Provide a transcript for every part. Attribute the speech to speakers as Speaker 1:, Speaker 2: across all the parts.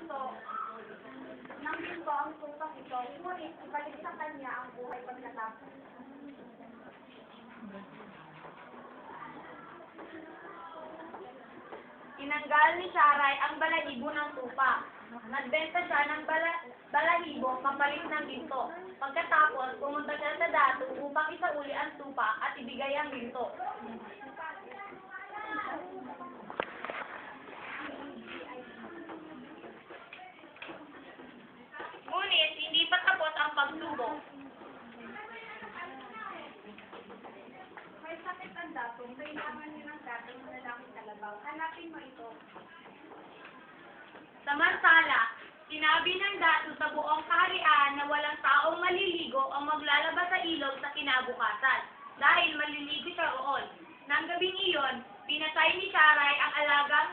Speaker 1: ginto, ang tupang ito, ngunit ibalik sa kanya ang buhay pagkatapos. Tinanggal ni Sharai ang balahibo ng tupa. Nagbenta siya ng balahibo kapalit ng ginto. Pagkatapos, pumunta siya sa datu upang isauli ang tupa at ibigay ang ginto. Ngunit, hindi pa tapos ang pagsubok. May sakit ang datong, kailangan niyo ng datong na lalaking kalabaw. Hanapin mo ito. Samantala, sinabi ng datu sa buong kaharian na walang taong maliligo ang maglalaba sa ilog sa kinabukasan dahil maliligo siya roon. Nang gabing iyon, pinatay ni Sharai ang alagang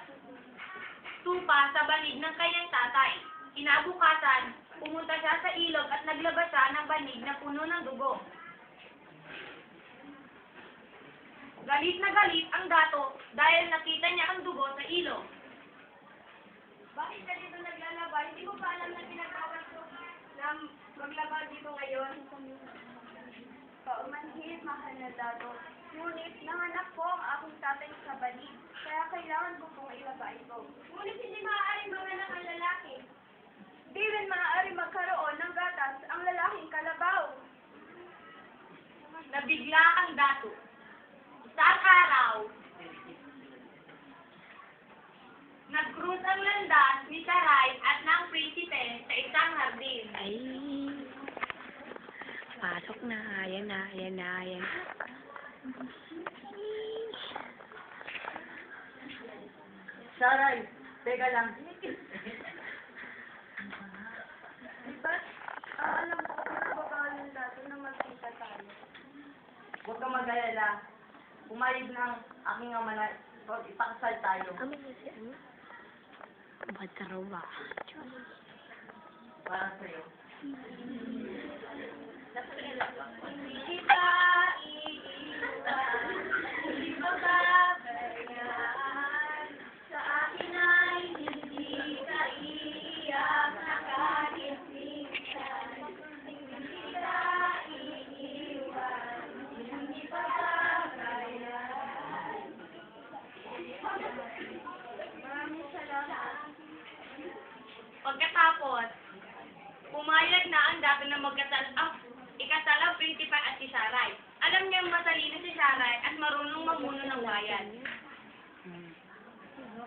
Speaker 1: tupa sa banig ng kanyang tatay. Kinabukasan, pumunta siya sa ilog at naglaba siya ng banig na puno ng dugo. Galit na galit ang dato dahil nakita niya ang dugo sa ilog. Bakit ka dito naglalaba? Hindi mo ba alam na pinagkawal ko na maglaba dito ngayon? Paumanhid, mahal na dato. Ngunit nanganak ko ang aking tatay sa banig, kaya kailangan ko pong ilaba ito. Ngunit hindi maaaring manganak ang lalaki. Di rin maaaring magkaroon ng gatas ang lalaking kalabaw. Nabigla ang dato. Isang araw, nag-cruise ang landas ni Sharai at ng prinsipe sa isang hardin.
Speaker 2: Ay, pasok na. Ayan na, ayan na, ayan.
Speaker 3: Sharai, teka lang.
Speaker 1: Ba't alam ko na babawalin dato na magkita tayo?
Speaker 3: Huwag kang mag-alala. Pumayag ng aking ama na ipakasal tayo.
Speaker 2: Ano ba si ano? Ba't ka raw ba?
Speaker 3: Para sa'yo.
Speaker 1: Hindi ka iiwan, hindi babagayan. Sa akin ay hindi ka iiyak na kahit minsan. Hindi ka iiwan, hindi babagayan. Maraming salamat. Pagkatapos, pumayag na ang dato na ikasal ang prinsipe at si Sharai. Alam niyang matalino si Sharai at marunong mamuno ng bayan.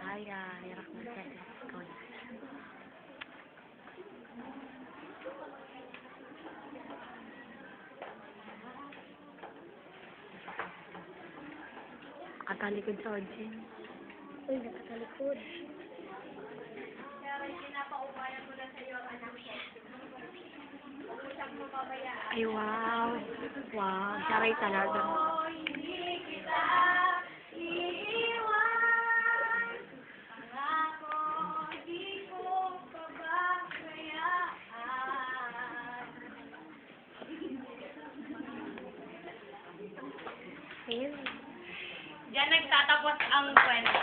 Speaker 2: Ay, hirap na siya. Ikaw na. Nakatalikod sa audience. Uy, nakatalikod.
Speaker 1: Sharai, pinapaubayan ko na sa iyo ang anak ko. Huwag mo siyang mapabayaan.
Speaker 2: Ay, wow. Wow, saray talaga.
Speaker 1: Hindi kita iiwan. Pangako, di ko pababayaan.
Speaker 2: Ayun.
Speaker 1: Diyan nagtatapos ang kwento.